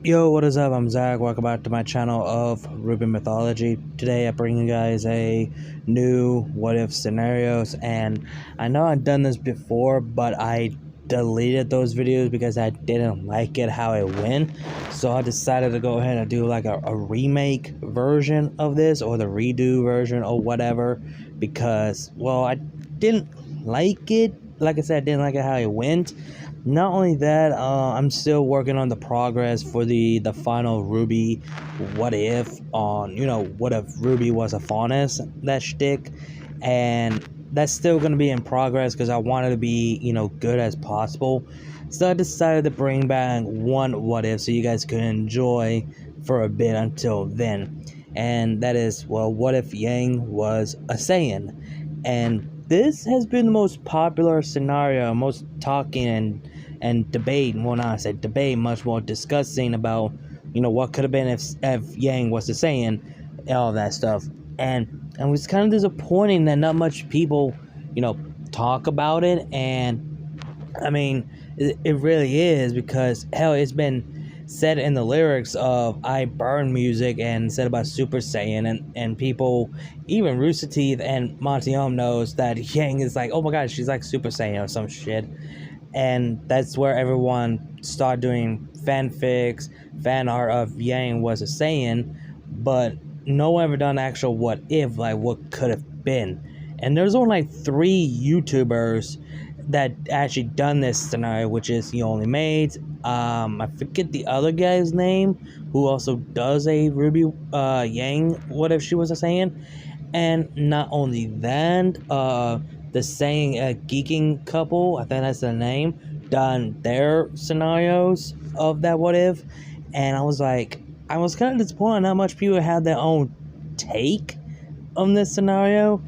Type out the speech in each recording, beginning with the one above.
Yo, what is up? I'm Zach. Welcome back to my channel of RWBY Mythology. Today I bring you guys a new what if scenarios, and I know I've done this before, but I deleted those videos because I didn't like it how it went. So I decided to go ahead and do like a remake version of this, or the redo version or whatever, because well, I didn't like it. Like I said, I didn't like it how it went. Not only that, I'm still working on the progress for the final RWBY what if on, what if RWBY was a faunus, that shtick, and that's still going to be in progress because I wanted to be, good as possible. So I decided to bring back one what if so you guys could enjoy for a bit until then. And that is, well, what if Yang was a Saiyan? And this has been the most popular scenario, most talking and debate. Well, not I said debate, much more discussing about, what could have been if Yang was a Saiyan, and all that stuff. And it was kind of disappointing that not much people, talk about it. And I mean, it really is, because hell, it's been said in the lyrics of I Burn music and said about Super Saiyan, and people, even Rooster Teeth and Monty knows that Yang is like, oh my god, she's like Super Saiyan or some shit. And that's where everyone started doing fanfics, fan art of Yang was a Saiyan, but no one ever done actual what if, like what could have been. And there's only like 3 YouTubers that actually done this scenario, which is He Only Made. I forget the other guy's name, who also does a RWBY Yang what if she was a Saiyan. And not only that, the Saiyan geeking couple, I think that's the name, done their scenarios of that what if. And I was kind of disappointed how much people had their own take on this scenario.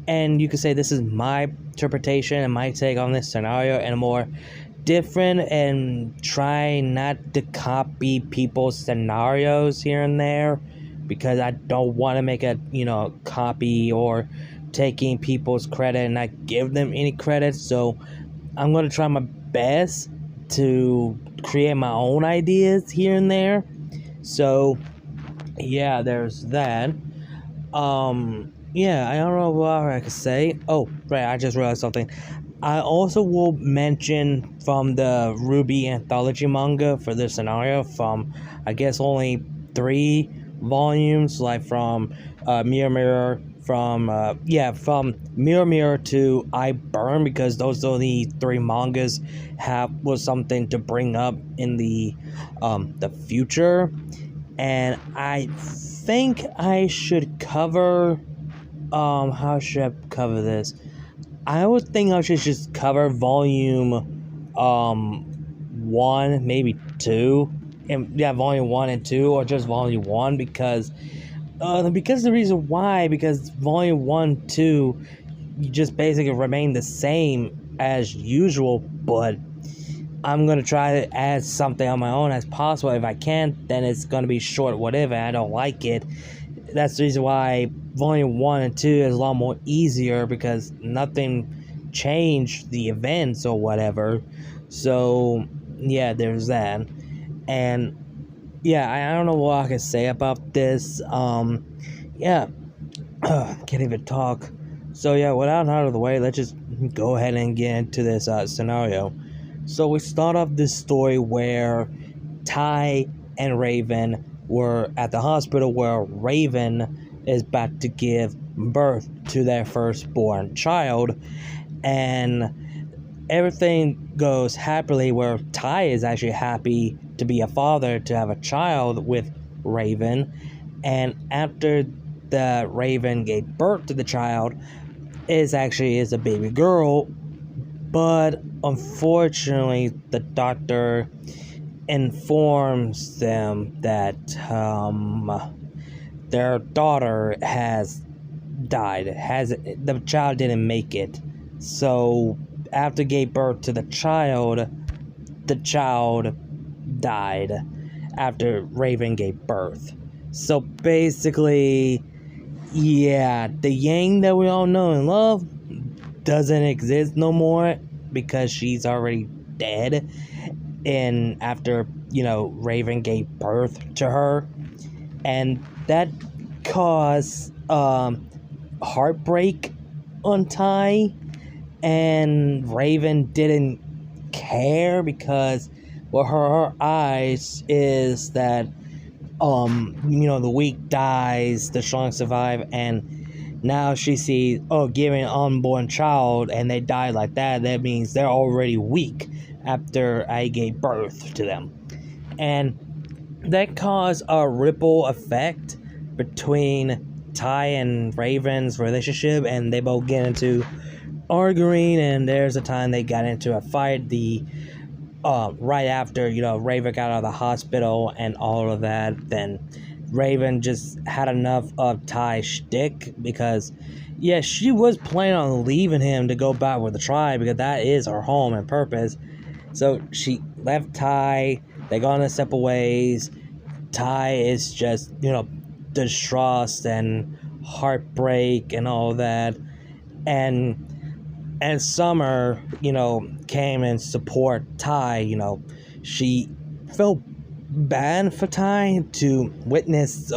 And you could say this is my interpretation and my take on this scenario, and a more different, and try not to copy people's scenarios here and there, because I don't want to make a copy or taking people's credit and not give them any credit. So I'm going to try my best to create my own ideas here and there. So yeah, there's that. Yeah, I don't know what I could say. Oh, right, I just realized something. I also will mention from the RWBY Anthology manga for this scenario, from I guess only 3 volumes, like from Mirror Mirror, from Mirror Mirror to I Burn, because those are the 3 mangas was something to bring up in the future. And I think I should cover how should I cover this? I would think I should just cover volume 1, maybe 2, and volume 1 and 2, or just volume 1, because the reason why, because volume 1, 2, you just basically remain the same as usual, but I'm gonna try to add something on my own as possible. If I can't, then it's gonna be short whatever, and I don't like it. That's the reason why volume 1 and 2 is a lot more easier, because nothing changed the events or whatever. So yeah, there's that. And yeah, I don't know what I can say about this. Yeah, can't even talk. So yeah, without out of the way, let's just go ahead and get into this scenario. So we start off this story where Ty and Raven were at the hospital, where Raven is about to give birth to their firstborn child, and everything goes happily, where Ty is actually happy to be a father, to have a child with Raven. And after the Raven gave birth to the child, is a baby girl, but unfortunately the doctor informs them that their daughter has died. The child didn't make it. So after gave birth to the child died after Raven gave birth. So basically, yeah, the Yang that we all know and love doesn't exist no more, because she's already dead. And after Raven gave birth to her, and that caused heartbreak on Ty, and Raven didn't care because her eyes is that the weak dies, the strong survive, and now she sees, giving an unborn child and they die like that means they're already weak after I gave birth to them. And that caused a ripple effect between Ty and Raven's relationship, and they both get into arguing, and there's a time they got into a fight right after Raven got out of the hospital and all of that. Then Raven just had enough of Ty's shtick, because she was planning on leaving him to go back with the tribe, because that is her home and purpose. So she left Ty, they go on their separate ways. Ty is just distrust and heartbreak and all that, and Summer came and support Ty. She felt bad for Ty to witness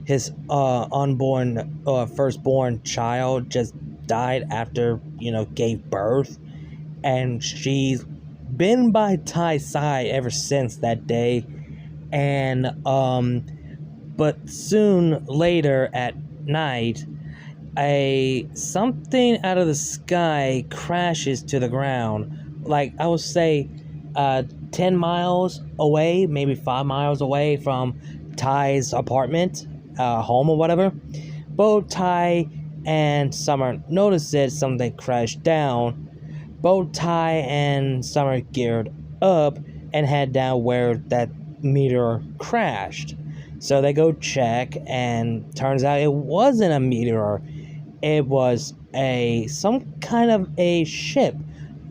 his unborn firstborn child just died after gave birth, and she's been by Ty's side ever since that day. And but soon later at night, something out of the sky crashes to the ground, like I would say 10 miles away, maybe 5 miles away from Ty's apartment, home or whatever. Both Ty and Summer noticed that something crashed down. Both Ty and Summer geared up and head down where that meteor crashed. So they go check, and turns out it wasn't a meteor. It was some kind of a ship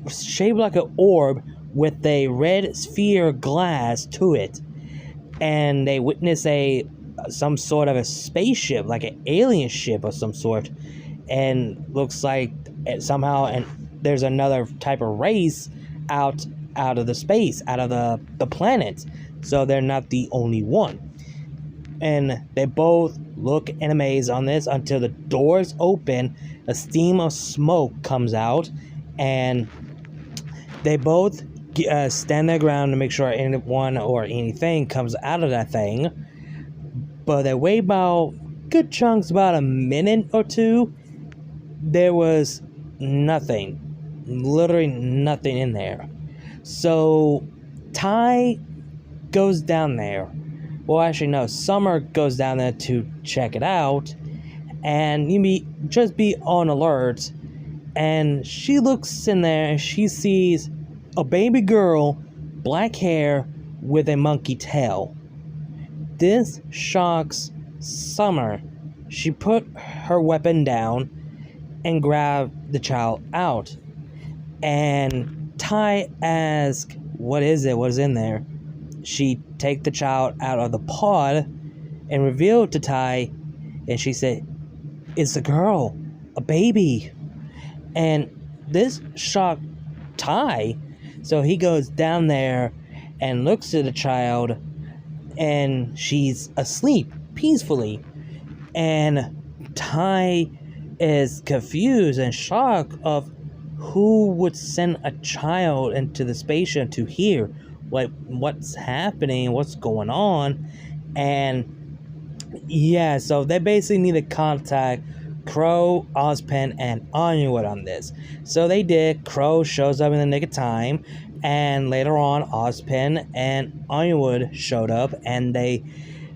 shaped like an orb with a red sphere glass to it. And they witness some sort of a spaceship, like an alien ship of some sort. And looks like somehow, and there's another type of race out of the space, out of the planet. So they're not the only one. And they both look in amaze on this until the doors open, a steam of smoke comes out, and they both stand their ground to make sure anyone or anything comes out of that thing. But they wait about good chunks, about a minute or two. There was nothing, literally nothing in there. So Ty goes down there. Well, actually, no. Summer goes down there to check it out, and just be on alert. And she looks in there, and she sees a baby girl, black hair, with a monkey tail. This shocks Summer. She put her weapon down and grabbed the child out. And Ty asks, "What is it? What's in there?" She take the child out of the pod and revealed to Ty, and she said, "It's a girl, a baby." And this shocked Ty, so he goes down there and looks at the child, and she's asleep peacefully. And Ty is confused and shocked of who would send a child into the spaceship to hear what's happening, what's going on. And so they basically need to contact Crow, Ozpin, and Onwood on this. So they did. Crow shows up in the nick of time, and later on Ozpin and Onwood showed up, and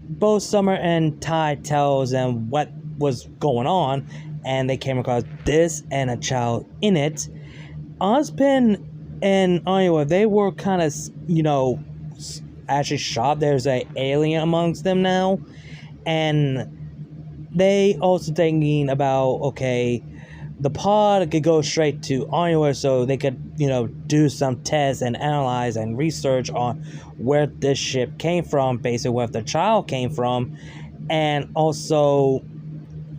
both Summer and Ty tells them what was going on, and they came across this and a child in it. Ozpin and Iowa, they were kind of, actually shocked there's an alien amongst them now. And they also thinking about, okay, the pod could go straight to Iowa, so they could, do some tests and analyze and research on where this ship came from, basically where the child came from. And also,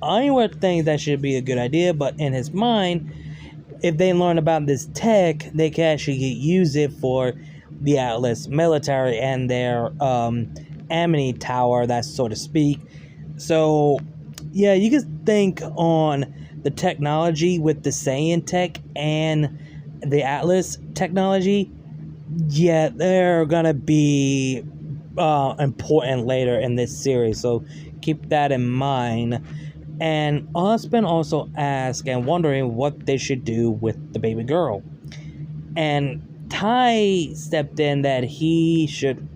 Iowa thinks that should be a good idea, but in his mind, if they learn about this tech, they can actually use it for the Atlas military and their amity tower, that so to speak. So yeah, you can think on the technology with the Saiyan tech and the Atlas technology. Yeah, they're gonna be important later in this series, so keep that in mind. And Osman also asked and wondering what they should do with the baby girl. And Ty stepped in that he should,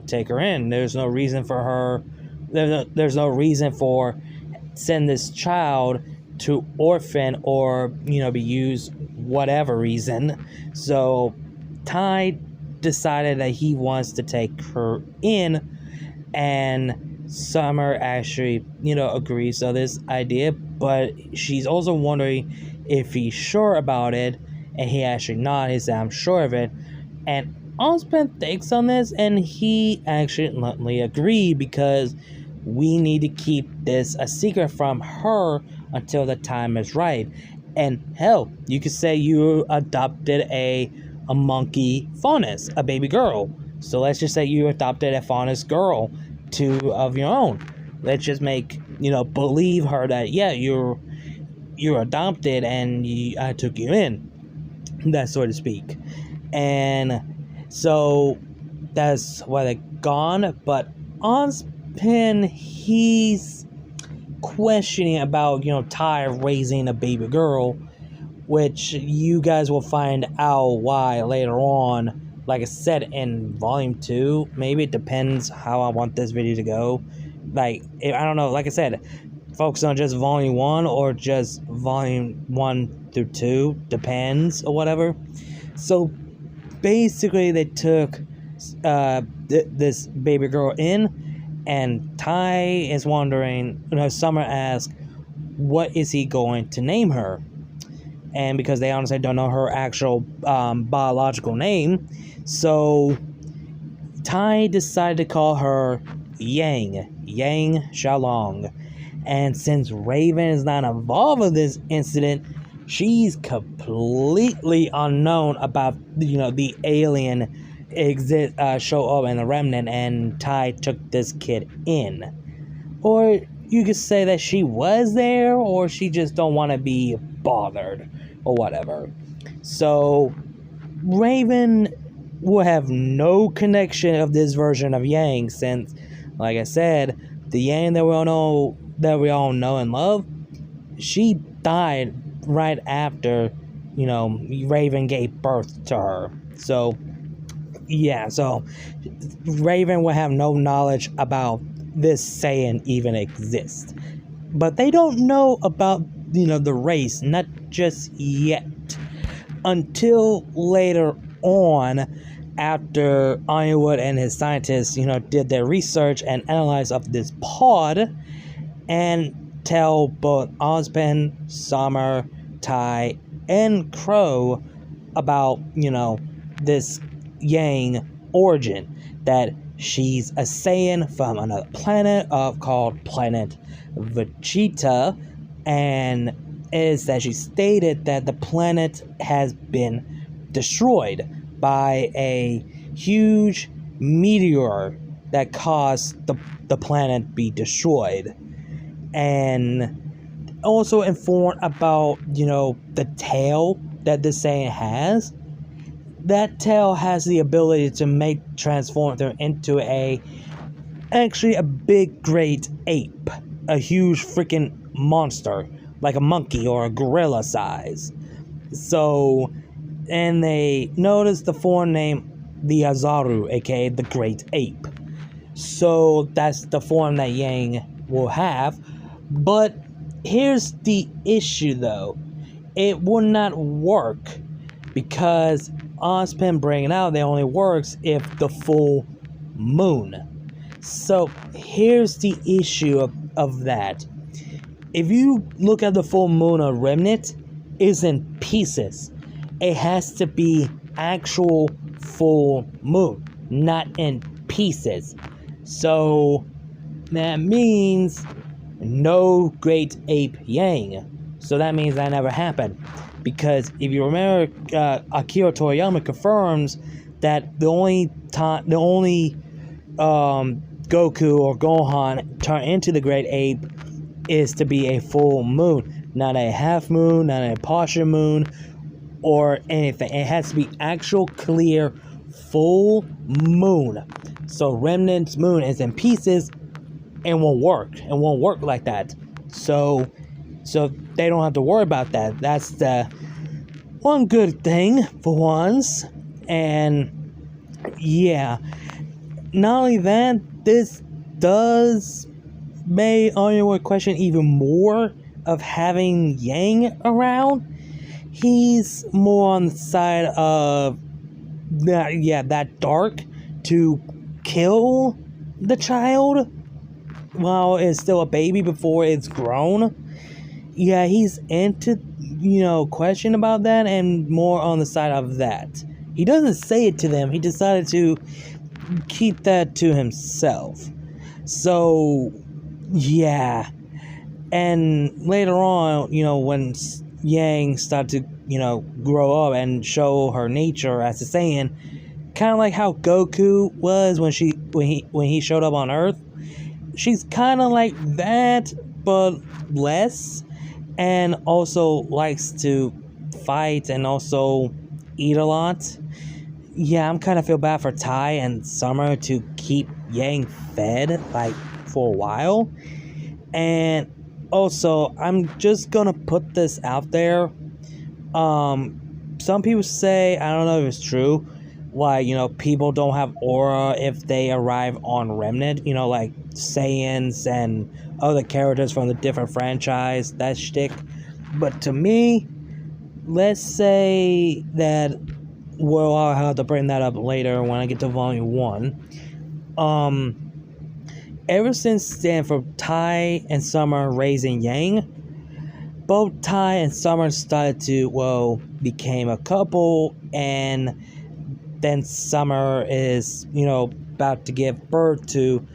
take her in. There's no reason for her. There's no reason for send this child to orphan or be used whatever reason. So Ty decided that he wants to take her in, and Summer actually agrees to this idea, but she's also wondering if he's sure about it, and he actually not. He said, "I'm sure of it," and Osman thinks on this, and he actually agreed because we need to keep this a secret from her until the time is right. And hell, you could say you adopted a monkey faunus, a baby girl. So let's just say you adopted a faunus girl of your own. Let's just make believe her that you're adopted and I took you in, that so to speak. And so that's why they're gone. But Ozpin, he's questioning about Ty raising a baby girl, which you guys will find out why later on. Like I said, in volume 2, maybe it depends how I want this video to go. I don't know, like I said, focus on just volume 1 or just volume 1 through 2, depends or whatever. So basically they took this baby girl in, and Ty is wondering, Summer asked, what is he going to name her? And because they honestly don't know her actual biological name, so Ty decided to call her Yang Xiaolong. And since Raven is not involved in this incident, she's completely unknown about the alien show up in the remnant, and Ty took this kid in. Or you could say that she was there, or she just don't want to be bothered or whatever. So Raven will have no connection of this version of Yang, since, like I said, the Yang that we all know and love, she died right after Raven gave birth to her. So yeah, so Raven will have no knowledge about this Saiyan even exists. But they don't know about the race, not just yet, until later on, after Ironwood and his scientists did their research and analyze of this pod, and tell both Ozpin, Summer, Ty, and Crow about this Yang origin, that she's a Saiyan from another planet called Planet Vegeta, and is that she stated that the planet has been destroyed by a huge meteor that caused the planet be destroyed. And also informed about the tail that the Saiyan has. That tail has the ability to transform them into actually a big great ape, a huge freaking monster, like a monkey or a gorilla size. So, and they noticed the form name the Azaru, aka the Great Ape. So that's the form that Yang will have. But here's the issue though. It will not work because Ozpin bringing out, they only works if the full moon. So here's the issue of that. If you look at the full moon of Remnant, it's in pieces. It has to be actual full moon, not in pieces. So that means no Great Ape Yang. So that means that never happened. Because if you remember, Akira Toriyama confirms that the only Goku or Gohan turn into the Great Ape is to be a full moon, not a half moon, not a partial moon, or anything. It has to be actual clear full moon. So Remnant's moon is in pieces and won't work. It won't work like that. So they don't have to worry about that. That's the one good thing for once. And yeah, not only that, this does make Anya question even more of having Yang around. He's more on the side of that dark to kill the child while it's still a baby before it's grown. Yeah, he's into, question about that and more on the side of that. He doesn't say it to them. He decided to keep that to himself. So, yeah. And later on, when Yang started to, grow up and show her nature as a Saiyan, kind of like how Goku was when he showed up on Earth. She's kind of like that, but less, and also likes to fight and also eat a lot. Yeah, I'm kind of feel bad for Tai and Summer to keep Yang fed for a while. And also, I'm just gonna put this out there. Some people say, I don't know if it's true, people don't have aura if they arrive on Remnant, like Saiyans and other characters from the different franchise, that shtick. But to me, let's say that, well, I'll have to bring that up later when I get to Volume 1. Ever since then, for Tai and Summer raising Yang, both Tai and Summer started to, became a couple, and then Summer is, about to give birth to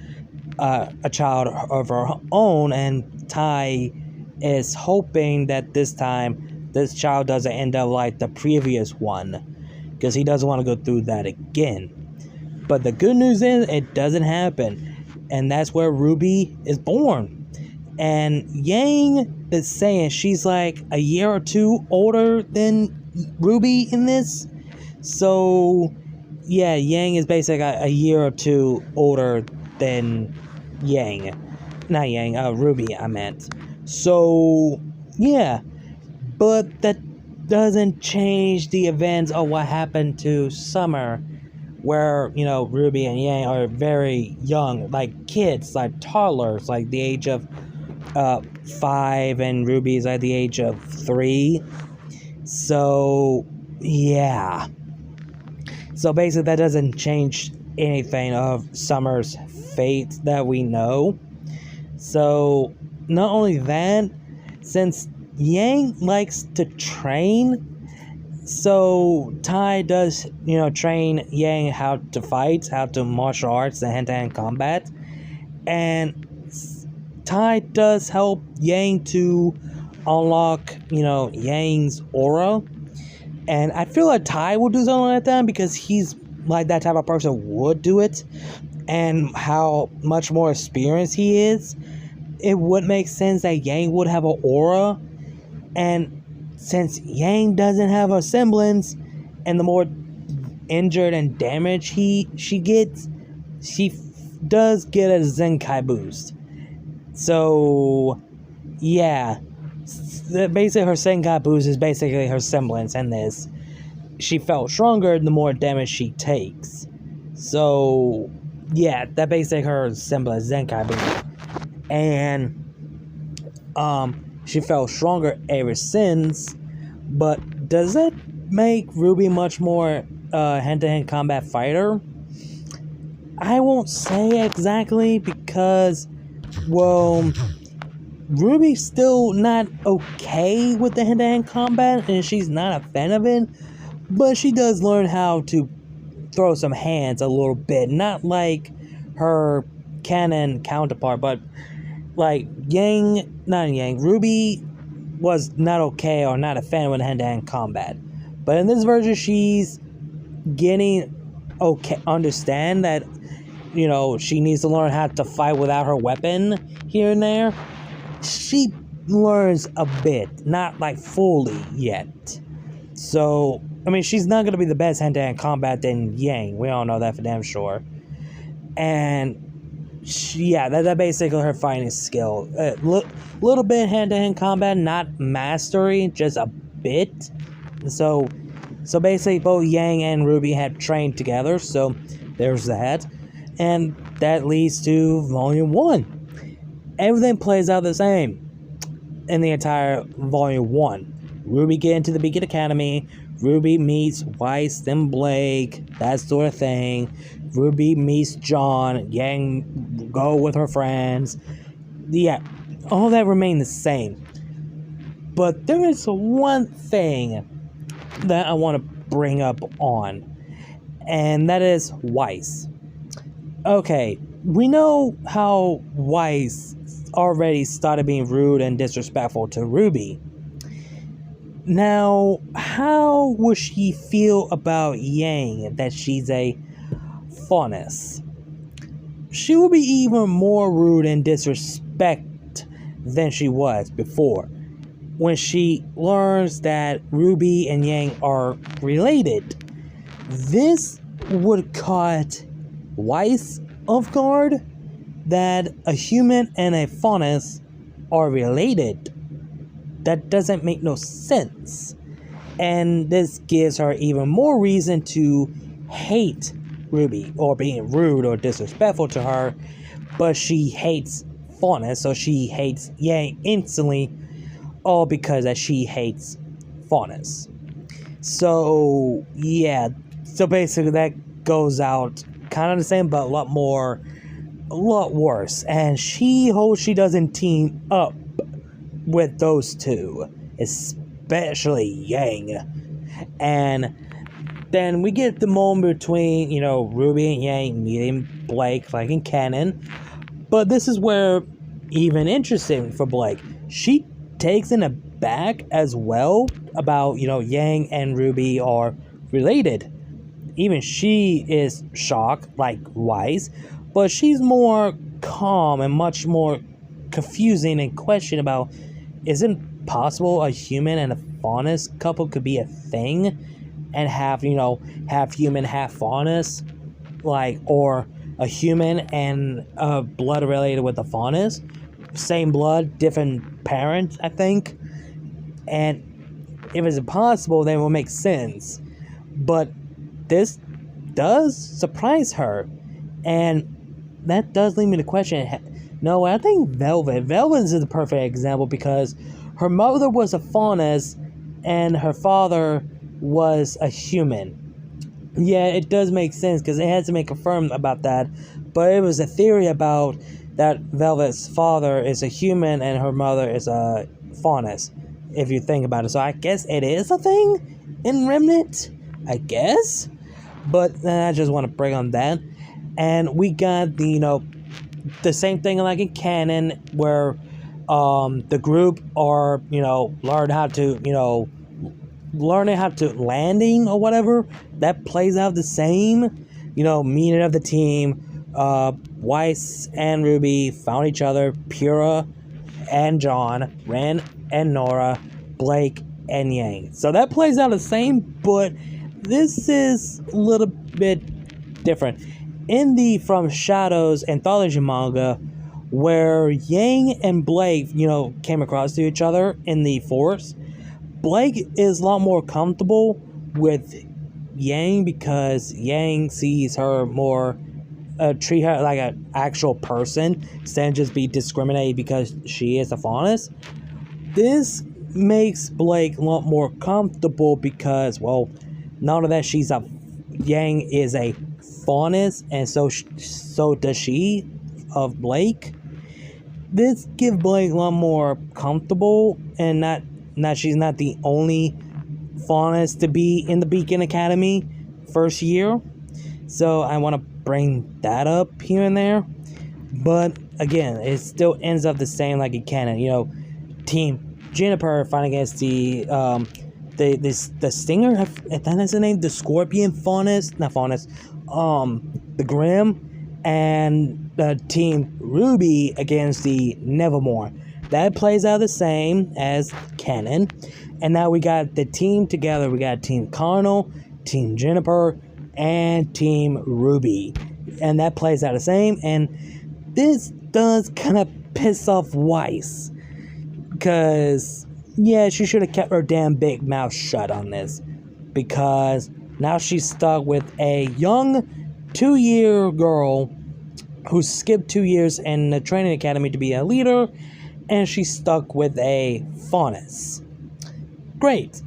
a child of her own, and Tai is hoping that this time this child doesn't end up like the previous one, because he doesn't want to go through that again. But the good news is it doesn't happen, and that's where RWBY is born. And Yang is saying she's like a year or two older than RWBY in this. So yeah, Yang is basically a year or two older than RWBY, I meant. So yeah, but that doesn't change the events of what happened to Summer, where RWBY and Yang are very young, like kids, like toddlers, like the age of 5, and RWBY is at the age of 3. So yeah, so basically that doesn't change anything of Summer's fate that we know. So not only that, since Yang likes to train, so Tai does train Yang how to fight, how to martial arts and hand-to-hand combat, and Tai does help Yang to unlock Yang's aura. And I feel like Tai will do something like that because he's like that type of person would do it, and how much more experienced he is, it would make sense that Yang would have an aura. And since Yang doesn't have a semblance, and the more injured and damaged she gets, she does get a Zenkai boost. So yeah, basically her Zenkai boost is basically her semblance in this. She felt stronger the more damage she takes. So yeah, that basically her semblance Zenkai boost. And she felt stronger ever since. But does that make RWBY much more hand-to-hand combat fighter? I won't say exactly, because RWBY's still not okay with the hand-to-hand combat, and she's not a fan of it, but she does learn how to throw some hands a little bit, not like her canon counterpart, but like RWBY was not okay or not a fan with hand-to-hand combat. But in this version, she's getting okay, understand that, she needs to learn how to fight without her weapon here and there. She learns a bit, not like fully yet. So, I mean, she's not going to be the best hand-to-hand combat than Yang. We all know that for damn sure. And that's basically her fighting skill. Little bit hand-to-hand combat, not mastery, just a bit. So basically, both Yang and RWBY have trained together. So there's that, and that leads to Volume 1. Everything plays out the same in the entire Volume 1. RWBY get into the Beacon Academy. RWBY meets Weiss, then Blake, that sort of thing. RWBY meets John. Yang go with her friends. Yeah, all that remain the same. But there is one thing that I want to bring up on, and that is Weiss. Okay, we know how Weiss already started being rude and disrespectful to RWBY. Now, how would she feel about Yang, that she's a faunus? She will be even more rude and disrespect than she was before, when she learns that RWBY and Yang are related. This would caught Weiss off guard, that a human and a faunus are related. That doesn't make no sense. And this gives her even more reason to hate RWBY, or being rude or disrespectful to her. But she hates faunus, so she hates Yang instantly, all because that she hates faunus. So yeah, so basically that goes out kind of the same, but a lot worse. And she hopes she doesn't team up with those two, especially Yang. And then we get the moment between, RWBY and Yang meeting Blake, like in canon. But this is where, even interesting for Blake, she takes in a back as well about, Yang and RWBY are related. Even she is shocked, like Weiss, but she's more calm and much more confusing and question about, isn't possible a human and a faunus couple could be a thing and have human, half faunus, like, or a human and blood related with a faunus, same blood, different parents, I think. And if it's impossible, then it will make sense. But this does surprise her, and that does lead me to question. No, I think Velvet is the perfect example, because her mother was a faunus and her father was a human. Yeah, it does make sense because it hasn't been confirmed about that, but it was a theory about that Velvet's father is a human and her mother is a faunus, if you think about it. So I guess it is a thing in Remnant, I guess. But I just want to bring on that. And we got the same thing like in canon, where the group are learning how to landing or whatever. That plays out the same. Meaning of the team, Weiss and RWBY found each other, Pura and John, Ren and Nora, Blake and Yang. So that plays out the same, but this is a little bit different. In the From Shadows anthology manga, where Yang and Blake, came across to each other in the forest, Blake is a lot more comfortable with Yang because Yang sees her more, treat her like an actual person instead of just be discriminated because she is a faunus. This makes Blake a lot more comfortable because, well, not only that Yang is a faunus, and so does she of Blake. This gives Blake a lot more comfortable, and not she's not the only faunus to be in the Beacon Academy first year. So I want to bring that up here and there. But again, it still ends up the same like in canon. Team Juniper fighting against the Stinger, if that is the name, the Scorpion faunus, not faunus, the Grimm and the Team Ruby against the Nevermore. That plays out the same as canon. And now we got the team together. We got Team Cardinal, Team Juniper, and Team Ruby. And that plays out the same. And this does kind of piss off Weiss. Because, yeah, she should have kept her damn big mouth shut on this. Because now she's stuck with a young 2-year girl who skipped 2 years in the training academy to be a leader, and she's stuck with a faunus. Great.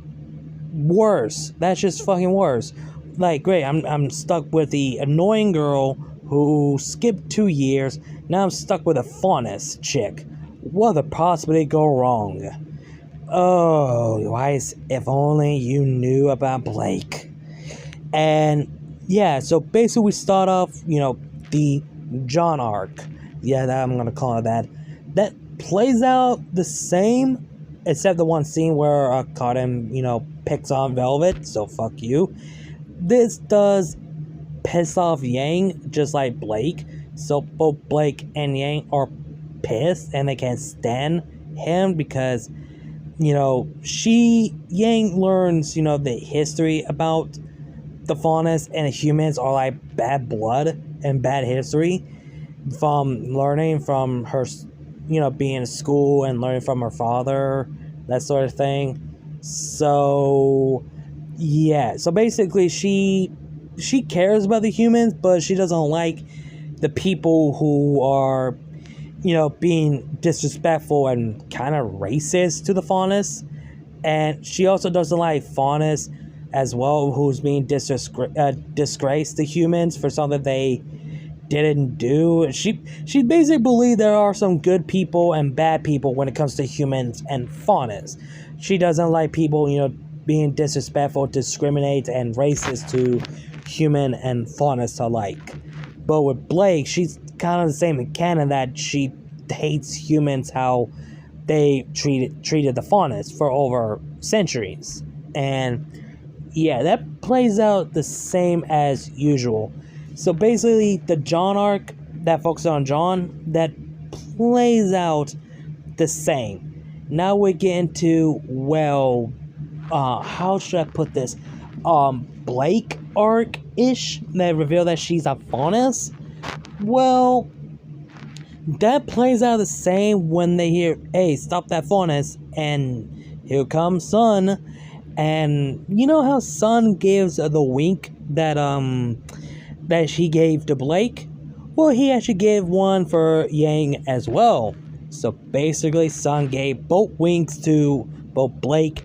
Worse. That's just fucking worse. Like, great, I'm stuck with the annoying girl who skipped 2 years. Now I'm stuck with a faunus chick. What could possibly go wrong? Oh, Weiss, if only you knew about Blake. And yeah, so basically we start off, the John arc. Yeah, I'm gonna call it that. That plays out the same, except the one scene where Cotton, picks on Velvet, so fuck you. This does piss off Yang, just like Blake. So both Blake and Yang are pissed, and they can't stand him because, Yang learns, the history about the faunus and the humans are like bad blood and bad history from learning from her, being in school and learning from her father, that sort of thing. So yeah, so basically she cares about the humans, but she doesn't like the people who are, being disrespectful and kind of racist to the faunus. And she also doesn't like faunus as well, who's being disgraced to humans for something they didn't do. She basically believes there are some good people and bad people when it comes to humans and faunus. She doesn't like people, being disrespectful, discriminate, and racist to human and faunus alike. But with Blake, she's kind of the same in canon, that she hates humans how they treated the faunus for over centuries. And yeah, that plays out the same as usual. So basically, the John arc that focuses on John, that plays out the same. Now we get into, how should I put this? Blake arc-ish, that reveal that she's a faunus. Well, that plays out the same when they hear, hey, stop that faunus, and here comes Sun. And you know how Sun gives the wink that she gave to Blake? Well, he actually gave one for Yang as well. So basically, Sun gave both winks to both Blake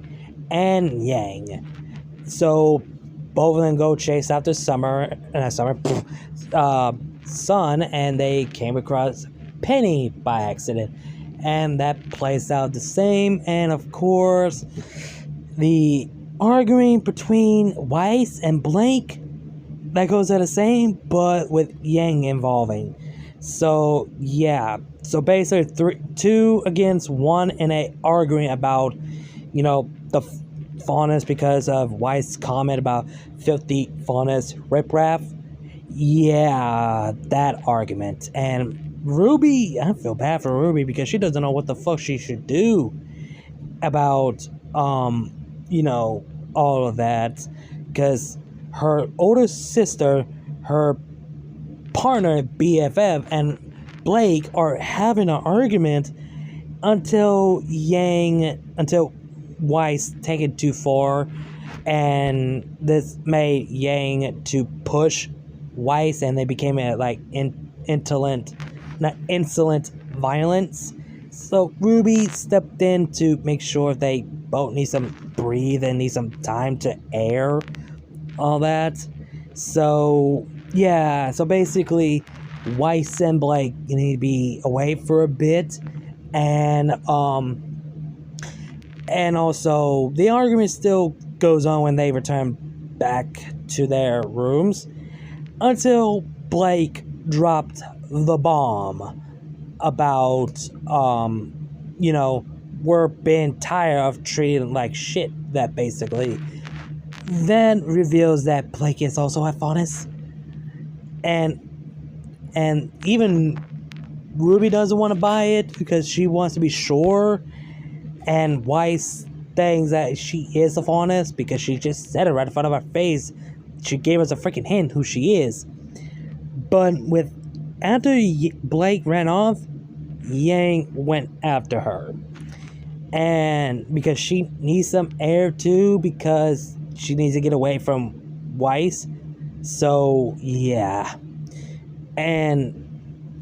and Yang. So both of them go chase after Sun, and they came across Penny by accident. And that plays out the same. And of course, the arguing between Weiss and Blake, that goes at the same, but with Yang involving. So yeah, so basically 2 against 1 in a arguing about, the faunus because of Weiss' comment about filthy faunus riprap. Yeah, that argument. And Ruby, I feel bad for Ruby because she doesn't know what the fuck she should do about all of that, because her older sister, her partner, BFF, and Blake are having an argument until Weiss take it too far, and this made Yang to push Weiss, and they became insolent violence. So Ruby stepped in to make sure they both need some breathe and need some time to air all that. So yeah, so basically Weiss and Blake need to be away for a bit, and also the argument still goes on when they return back to their rooms until Blake dropped the bomb about we're being tired of treating like shit, that basically then reveals that Blake is also a faunus. and even Ruby doesn't want to buy it because she wants to be sure, and Weiss thinks that she is the faunus because she just said it right in front of our face. She gave us a freaking hint who she is. But after Blake ran off, Yang went after her, and because she needs some air too, because she needs to get away from Weiss. So yeah, and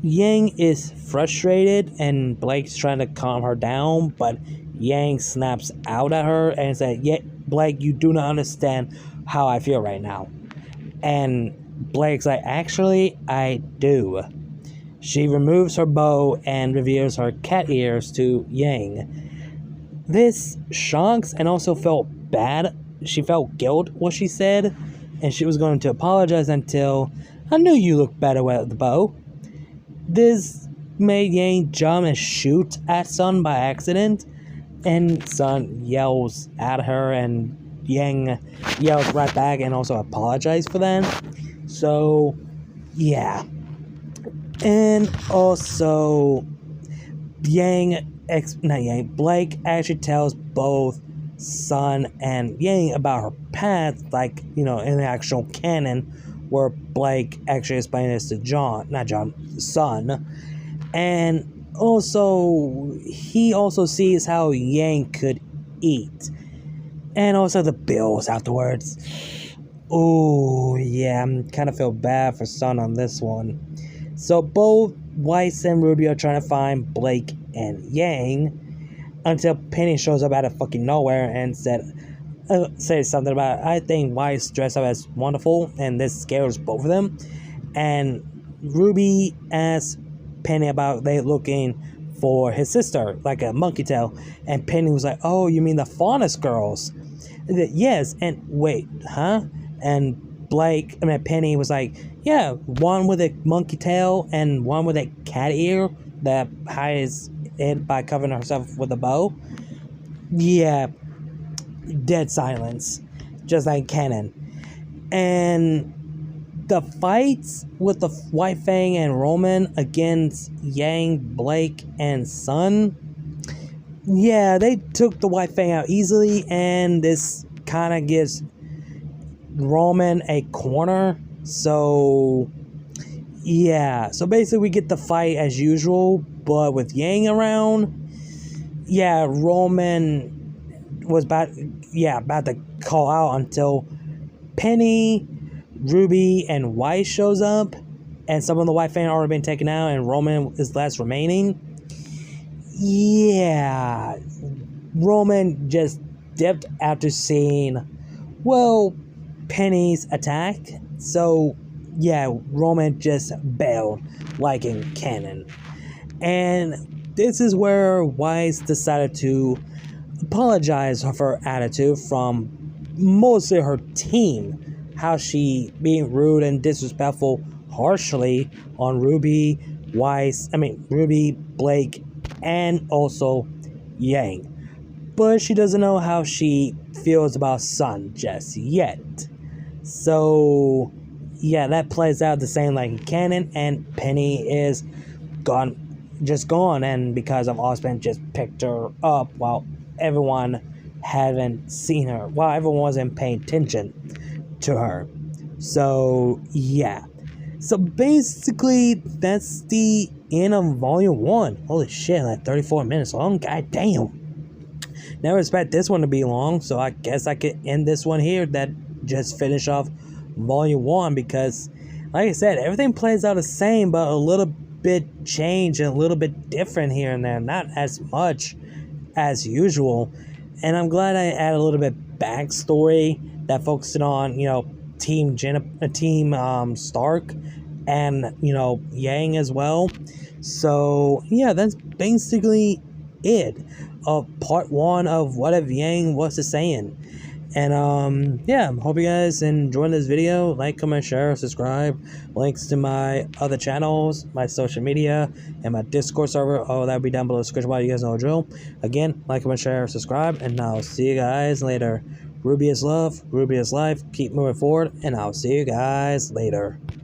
Yang is frustrated, and Blake's trying to calm her down, but Yang snaps out at her and says, "Yeah, Blake, you do not understand how I feel right now." And Blake's like, "Actually, I do." She removes her bow and reveals her cat ears to Yang. This shocks and also felt bad. She felt guilt, what she said, and she was going to apologize until, "I knew you looked better with the bow." This made Yang jump and shoot at Sun by accident, and Sun yells at her, and Yang yells right back and also apologizes for that. So, yeah. And also, Blake actually tells both Sun and Yang about her past, like, in the actual canon, where Blake actually explained this to Sun. And also, he also sees how Yang could eat. And also the bills afterwards. Oh, yeah, I kind of feel bad for Sun on this one. So both Weiss and Ruby are trying to find Blake and Yang until Penny shows up out of fucking nowhere and says something about, "I think Weiss dressed up as wonderful," and this scares both of them. And Ruby asks Penny about they looking for his sister, like a monkey tail, and Penny was like, "Oh, you mean the Faunus girls?" Yes, and wait, huh? And Penny was like, "Yeah, one with a monkey tail and one with a cat ear that hides it by covering herself with a bow." Yeah, dead silence, just like canon. And the fights with the White Fang and Roman against Yang, Blake, and Sun, yeah, they took the White Fang out easily, and this kind of gives Roman a corner. So yeah, so basically we get the fight as usual, but with Yang around. Yeah, Roman was about to call out until Penny, Ruby, and Weiss shows up, and some of the White Fang already been taken out, and Roman is last remaining. Yeah, Roman just dipped after seeing, Penny's attack. So yeah, Roman just bailed, like in canon. And this is where Weiss decided to apologize for her attitude from mostly her team, how she being rude and disrespectful harshly on Ruby, Blake, and also Yang. But she doesn't know how she feels about Sun just yet. So yeah, that plays out the same like in canon, and Penny is gone, and because of Osmond just picked her up while everyone hadn't seen her, while everyone wasn't paying attention to her. So yeah, so basically that's the end of volume 1. Holy shit, like 34 minutes long. God damn, never expect this one to be long, so I guess I could end this one here, that just finish off volume 1, because like I said, everything plays out the same, but a little bit changed and a little bit different here and there, not as much as usual. And I'm glad I added a little bit backstory that focused on, Team Stark and, Yang as well. So yeah, that's basically it of part 1 of What If Yang Was a Saiyan. And yeah, hope you guys enjoyed this video. Like, comment, share, subscribe. Links to my other channels, my social media, and my Discord server, that'll be down below in the description box. You guys know the drill. Again, like, comment, share, subscribe, and I'll see you guys later. RWBY is love, RWBY is life. Keep moving forward, and I'll see you guys later.